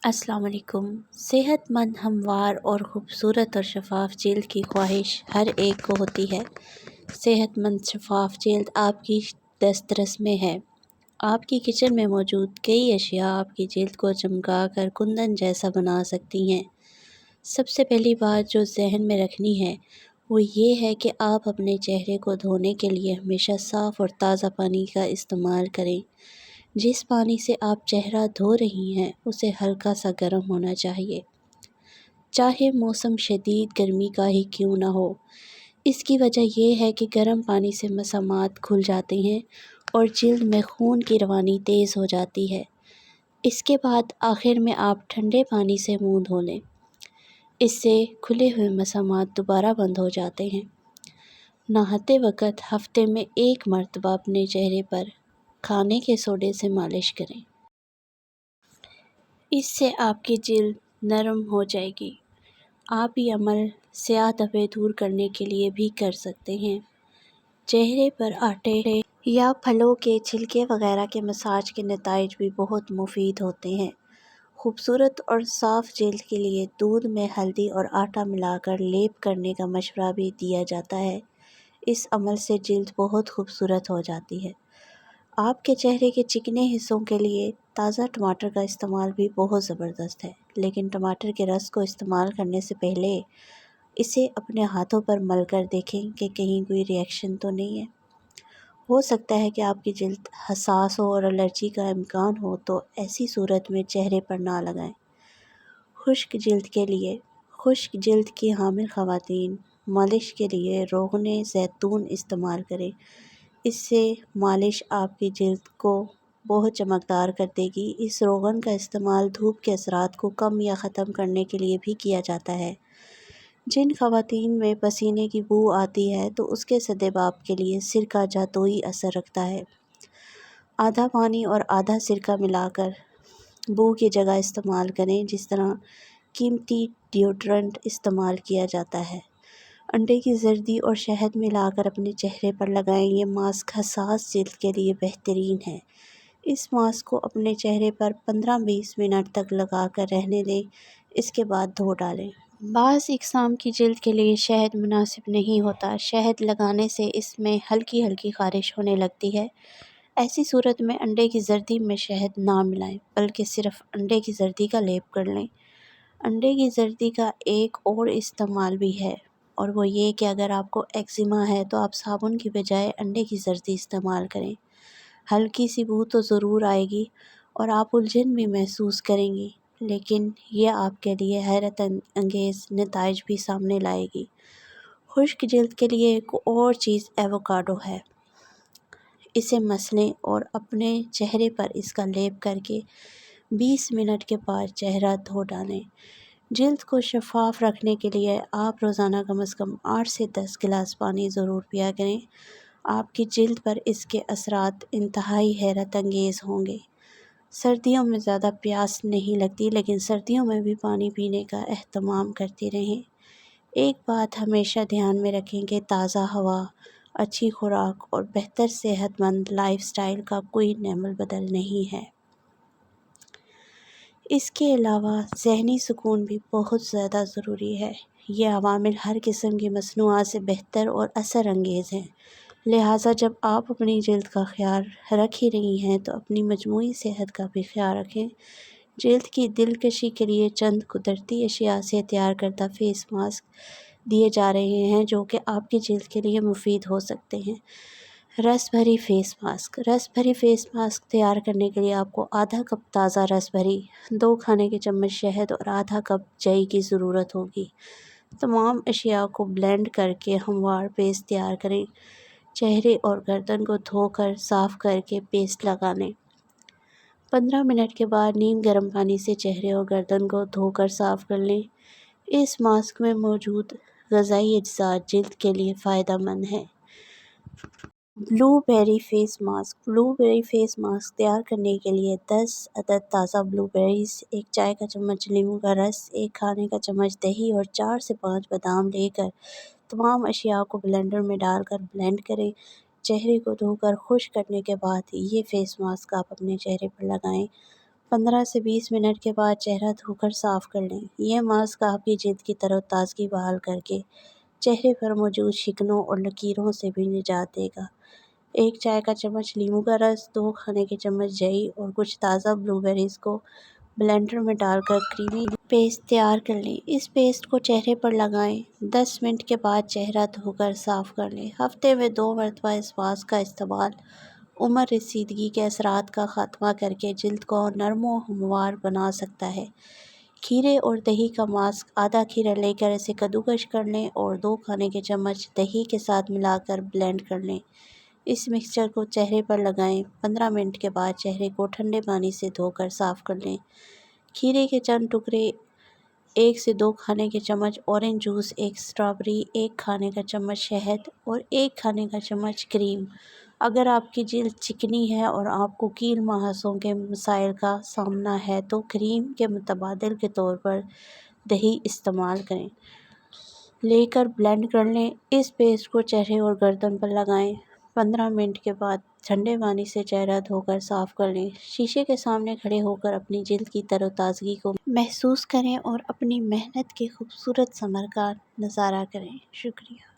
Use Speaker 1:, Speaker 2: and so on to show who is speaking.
Speaker 1: السلام علیکم۔ صحت مند، ہموار اور خوبصورت اور شفاف جلد کی خواہش ہر ایک کو ہوتی ہے۔ صحت مند شفاف جلد آپ کی دسترس میں ہے۔ آپ کی کچن میں موجود کئی اشیاء آپ کی جلد کو چمکا کر کندن جیسا بنا سکتی ہیں۔ سب سے پہلی بات جو ذہن میں رکھنی ہے وہ یہ ہے کہ آپ اپنے چہرے کو دھونے کے لیے ہمیشہ صاف اور تازہ پانی کا استعمال کریں۔ جس پانی سے آپ چہرہ دھو رہی ہیں اسے ہلکا سا گرم ہونا چاہیے، چاہے موسم شدید گرمی کا ہی کیوں نہ ہو۔ اس کی وجہ یہ ہے کہ گرم پانی سے مسامات کھل جاتے ہیں اور جلد میں خون کی روانی تیز ہو جاتی ہے۔ اس کے بعد آخر میں آپ ٹھنڈے پانی سے منہ دھو لیں۔ اس سے کھلے ہوئے مسامات دوبارہ بند ہو جاتے ہیں۔ نہاتے وقت ہفتے میں ایک مرتبہ اپنے چہرے پر کھانے کے سوڈے سے مالش کریں۔ اس سے آپ کی جلد نرم ہو جائے گی۔ آپ یہ عمل سیاہ دھبے دور کرنے کے لیے بھی کر سکتے ہیں۔ چہرے پر آٹے یا پھلوں کے چھلکے وغیرہ کے مساج کے نتائج بھی بہت مفید ہوتے ہیں۔ خوبصورت اور صاف جلد کے لیے دودھ میں ہلدی اور آٹا ملا کر لیپ کرنے کا مشورہ بھی دیا جاتا ہے۔ اس عمل سے جلد بہت خوبصورت ہو جاتی ہے۔ آپ کے چہرے کے چکنے حصوں کے لیے تازہ ٹماٹر کا استعمال بھی بہت زبردست ہے، لیکن ٹماٹر کے رس کو استعمال کرنے سے پہلے اسے اپنے ہاتھوں پر مل کر دیکھیں کہ کہیں کوئی ری ایکشن تو نہیں ہے۔ ہو سکتا ہے کہ آپ کی جلد حساس ہو اور الرجی کا امکان ہو، تو ایسی صورت میں چہرے پر نہ لگائیں۔ خشک جلد کے لیے خشک جلد کی حامل خواتین مالش کے لیے روغن زیتون استعمال کریں۔ اس سے مالش آپ کی جلد کو بہت چمکدار کر دے گی۔ اس روغن کا استعمال دھوپ کے اثرات کو کم یا ختم کرنے کے لیے بھی کیا جاتا ہے۔ جن خواتین میں پسینے کی بو آتی ہے تو اس کے سدباب کے لیے سرکہ جادوئی اثر رکھتا ہے۔ آدھا پانی اور آدھا سرکہ ملا کر بو کی جگہ استعمال کریں، جس طرح قیمتی ڈیوڈرنٹ استعمال کیا جاتا ہے۔ انڈے کی زردی اور شہد ملا کر اپنے چہرے پر لگائیں۔ یہ ماسک حساس جلد کے لیے بہترین ہے۔ اس ماسک کو اپنے چہرے پر 15-20 منٹ تک لگا کر رہنے دیں، اس کے بعد دھو ڈالیں۔ بعض اقسام کی جلد کے لیے شہد مناسب نہیں ہوتا۔ شہد لگانے سے اس میں ہلکی ہلکی خارش ہونے لگتی ہے۔ ایسی صورت میں انڈے کی زردی میں شہد نہ ملائیں، بلکہ صرف انڈے کی زردی کا لیپ کر لیں۔ انڈے کی زردی کا ایک اور استعمال بھی ہے، اور وہ یہ کہ اگر آپ کو ایکزیما ہے تو آپ صابن کی بجائے انڈے کی زردی استعمال کریں۔ ہلکی سی بو تو ضرور آئے گی اور آپ الجھن بھی محسوس کریں گی، لیکن یہ آپ کے لیے حیرت انگیز نتائج بھی سامنے لائے گی۔ خشک جلد کے لیے ایک اور چیز ایووکاڈو ہے۔ اسے مسلیں اور اپنے چہرے پر اس کا لیپ کر کے 20 منٹ کے بعد چہرہ دھو ڈالیں۔ جلد کو شفاف رکھنے کے لیے آپ روزانہ کم از کم 8 سے 10 گلاس پانی ضرور پیا کریں۔ آپ کی جلد پر اس کے اثرات انتہائی حیرت انگیز ہوں گے۔ سردیوں میں زیادہ پیاس نہیں لگتی، لیکن سردیوں میں بھی پانی پینے کا اہتمام کرتے رہیں۔ ایک بات ہمیشہ دھیان میں رکھیں کہ تازہ ہوا، اچھی خوراک اور بہتر صحت مند لائف سٹائل کا کوئی نعم البدل نہیں ہے۔ اس کے علاوہ ذہنی سکون بھی بہت زیادہ ضروری ہے۔ یہ عوامل ہر قسم کی مصنوعات سے بہتر اور اثر انگیز ہیں۔ لہٰذا جب آپ اپنی جلد کا خیال رکھ ہی رہی ہیں تو اپنی مجموعی صحت کا بھی خیال رکھیں۔ جلد کی دلکشی کے لیے چند قدرتی اشیاء سے تیار کردہ فیس ماسک دیے جا رہے ہیں جو کہ آپ کی جلد کے لیے مفید ہو سکتے ہیں۔ رس بھری فیس ماسک۔ رس بھری فیس ماسک تیار کرنے کے لیے آپ کو آدھا کپ تازہ رس بھری، 2 کھانے کے چمچ شہد اور آدھا کپ جئی کی ضرورت ہوگی۔ تمام اشیاء کو بلینڈ کر کے ہموار پیسٹ تیار کریں۔ چہرے اور گردن کو دھو کر صاف کر کے پیسٹ لگا لیں۔ 15 منٹ کے بعد نیم گرم پانی سے چہرے اور گردن کو دھو کر صاف کر لیں۔ اس ماسک میں موجود غذائی اجزاء جلد کے لیے فائدہ مند ہیں۔ بلو بیری فیس ماسک۔ بلو بیری فیس ماسک تیار کرنے کے لیے 10 عدد تازہ بلو بیریز، 1 چائے کا چمچ لیموں کا رس، 1 کھانے کا چمچ دہی اور 4 سے 5 بادام لے کر تمام اشیاء کو بلینڈر میں ڈال کر بلینڈ کریں۔ چہرے کو دھو کر خشک کرنے کے بعد یہ فیس ماسک آپ اپنے چہرے پر لگائیں۔ 15 سے 20 منٹ کے بعد چہرہ دھو کر صاف کر لیں۔ یہ ماسک آپ کی جلد کی تر و تازگی بحال کر کے چہرے پر موجود شکنوں اور لکیروں سے بھی نجات دے گا۔ 1 چائے کا چمچ لیموں کا رس، 2 کھانے کے چمچ دہی اور کچھ تازہ بلو بیریز کو بلینڈر میں ڈال کر کریمی پیسٹ تیار کر لیں۔ اس پیسٹ کو چہرے پر لگائیں۔ 10 منٹ کے بعد چہرہ دھو کر صاف کر لیں۔ ہفتے میں 2 مرتبہ اس ماسک کا استعمال عمر رسیدگی کے اثرات کا خاتمہ کر کے جلد کو نرم و ہموار بنا سکتا ہے۔ کھیرے اور دہی کا ماسک: آدھا کھیرا لے کر اسے کدوکش کر لیں اور 2 کھانے کے چمچ دہی کے ساتھ ملا کر بلینڈ کر لیں۔ اس مکسچر کو چہرے پر لگائیں۔ 15 منٹ کے بعد چہرے کو ٹھنڈے پانی سے دھو کر صاف کر لیں۔ کھیرے کے چند ٹکڑے، 1 سے 2 کھانے کے چمچ اورنج جوس، 1 اسٹرابیری، 1 کھانے کا چمچ شہد اور 1 کھانے کا چمچ کریم۔ اگر آپ کی جلد چکنی ہے اور آپ کو کیل مہاسوں کے مسائل کا سامنا ہے تو کریم کے متبادل کے طور پر دہی استعمال کریں۔ لے کر بلینڈ کر لیں۔ اس پیسٹ کو چہرے اور گردن پر لگائیں۔ 15 منٹ کے بعد ٹھنڈے پانی سے چہرہ دھو کر صاف کر لیں۔ شیشے کے سامنے کھڑے ہو کر اپنی جلد کی تر و تازگی کو محسوس کریں اور اپنی محنت کے خوبصورت ثمر کا نظارہ کریں۔ شکریہ۔